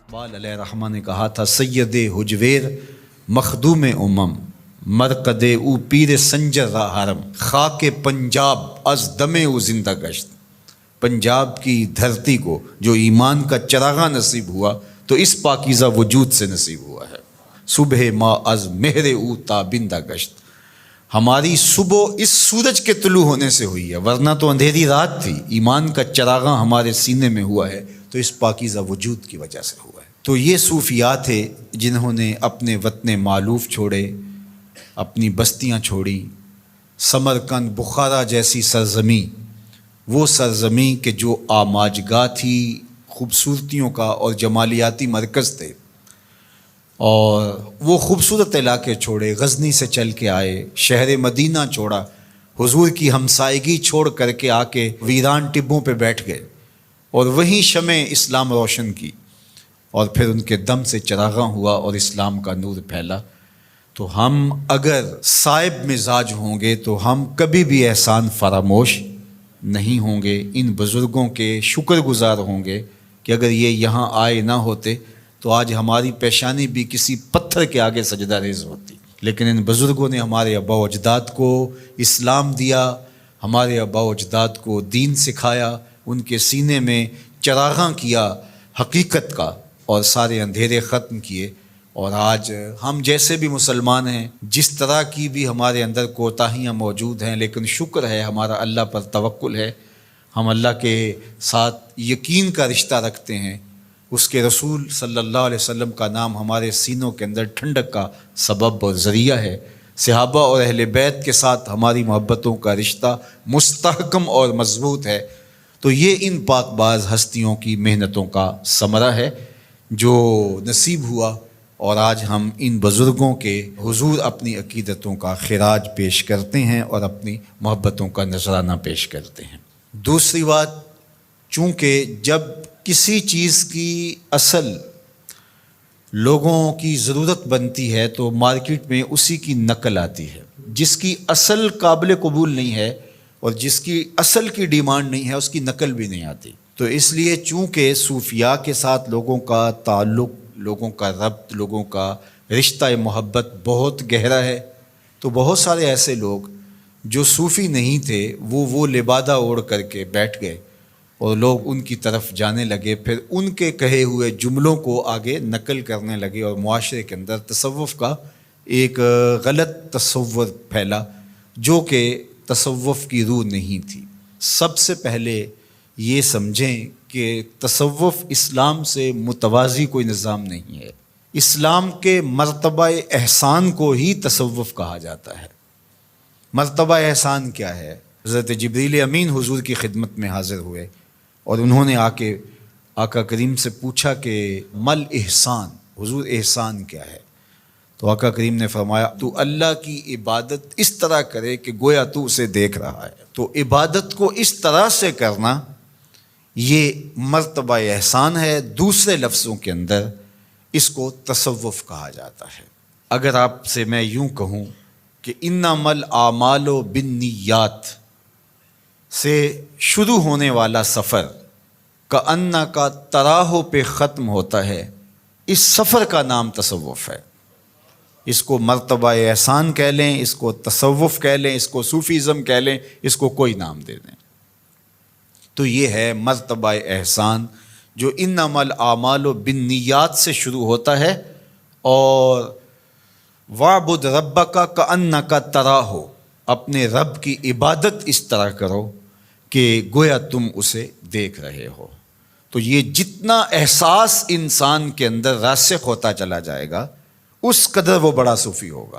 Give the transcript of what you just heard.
اقبال علیہ رحمہ نے کہا تھا، سید حجویر مخدوم امم مرقد او پیر سنجر را حرم، خاک پنجاب از دم او زندہ گشت۔ پنجاب کی دھرتی کو جو ایمان کا چراغاں نصیب ہوا تو اس پاکیزہ وجود سے نصیب ہوا ہے۔ صبح ما از مہر او تابندہ گشت، ہماری صبح اس سورج کے طلوع ہونے سے ہوئی ہے، ورنہ تو اندھیری رات تھی۔ ایمان کا چراغاں ہمارے سینے میں ہوا ہے تو اس پاکیزہ وجود کی وجہ سے ہوا ہے۔ تو یہ صوفیاء تھے جنہوں نے اپنے وطن مالوف چھوڑے، اپنی بستیاں چھوڑی، سمرقند بخارا جیسی سرزمین، وہ سرزمین کہ جو آماجگاہ تھی، خوبصورتیوں کا اور جمالیاتی مرکز تھے، اور وہ خوبصورت علاقے چھوڑے، غزنی سے چل کے آئے، شہر مدینہ چھوڑا، حضور کی ہمسائیگی چھوڑ کر کے آ کے ویران ٹبوں پہ بیٹھ گئے اور وہیں شمع اسلام روشن کی، اور پھر ان کے دم سے چراغاں ہوا اور اسلام کا نور پھیلا۔ تو ہم اگر صائب مزاج ہوں گے تو ہم کبھی بھی احسان فراموش نہیں ہوں گے، ان بزرگوں کے شکر گزار ہوں گے کہ اگر یہ یہاں آئے نہ ہوتے تو آج ہماری پیشانی بھی کسی پتھر کے آگے سجدہ ریز ہوتی۔ لیکن ان بزرگوں نے ہمارے آباء و اجداد کو اسلام دیا، ہمارے آباء و اجداد کو دین سکھایا، ان کے سینے میں چراغاں کیا حقیقت کا، اور سارے اندھیرے ختم کیے۔ اور آج ہم جیسے بھی مسلمان ہیں، جس طرح کی بھی ہمارے اندر کوتاہیاں موجود ہیں، لیکن شکر ہے ہمارا اللہ پر توکل ہے، ہم اللہ کے ساتھ یقین کا رشتہ رکھتے ہیں، اس کے رسول صلی اللہ علیہ وسلم کا نام ہمارے سینوں کے اندر ٹھنڈک کا سبب اور ذریعہ ہے، صحابہ اور اہل بیت کے ساتھ ہماری محبتوں کا رشتہ مستحکم اور مضبوط ہے۔ تو یہ ان پاک باز ہستیوں کی محنتوں کا ثمرہ ہے جو نصیب ہوا، اور آج ہم ان بزرگوں کے حضور اپنی عقیدتوں کا خراج پیش کرتے ہیں اور اپنی محبتوں کا نذرانہ پیش کرتے ہیں۔ دوسری بات، چونکہ جب کسی چیز کی اصل لوگوں کی ضرورت بنتی ہے تو مارکیٹ میں اسی کی نقل آتی ہے، جس کی اصل قابل قبول نہیں ہے اور جس کی اصل کی ڈیمانڈ نہیں ہے اس کی نقل بھی نہیں آتی۔ تو اس لیے چونکہ صوفیاء کے ساتھ لوگوں کا تعلق، لوگوں کا ربط، لوگوں کا رشتہ محبت بہت گہرا ہے، تو بہت سارے ایسے لوگ جو صوفی نہیں تھے وہ لبادہ اوڑھ کر کے بیٹھ گئے اور لوگ ان کی طرف جانے لگے، پھر ان کے کہے ہوئے جملوں کو آگے نقل کرنے لگے، اور معاشرے کے اندر تصوف کا ایک غلط تصور پھیلا جو کہ تصوف کی روح نہیں تھی۔ سب سے پہلے یہ سمجھیں کہ تصوف اسلام سے متوازی کوئی نظام نہیں ہے۔ اسلام کے مرتبہ احسان کو ہی تصوف کہا جاتا ہے۔ مرتبہ احسان کیا ہے؟ حضرت جبریل امین حضور کی خدمت میں حاضر ہوئے اور انہوں نے آ کے آقا کریم سے پوچھا کہ مل احسان، حضور احسان کیا ہے؟ تو آقا کریم نے فرمایا، تو اللہ کی عبادت اس طرح کرے کہ گویا تو اسے دیکھ رہا ہے۔ تو عبادت کو اس طرح سے کرنا یہ مرتبہ احسان ہے۔ دوسرے لفظوں کے اندر اس کو تصوف کہا جاتا ہے۔ اگر آپ سے میں یوں کہوں کہ انما الاعمال بالنیات سے شروع ہونے والا سفر کأنک تراہ پہ ختم ہوتا ہے، اس سفر کا نام تصوف ہے۔ اس کو مرتبہ احسان کہہ لیں، اس کو تصوف کہہ لیں، اس کو صوفیزم کہہ لیں، اس کو کوئی نام دے دیں، تو یہ ہے مرتبہ احسان جو انما الاعمال بالنیات سے شروع ہوتا ہے، اور وَاعْبُدْ رَبَّكَ كَأَنَّكَ تَرَاهُ، اپنے رب کی عبادت اس طرح کرو کہ گویا تم اسے دیکھ رہے ہو۔ تو یہ جتنا احساس انسان کے اندر راسخ ہوتا چلا جائے گا اس قدر وہ بڑا صوفی ہوگا۔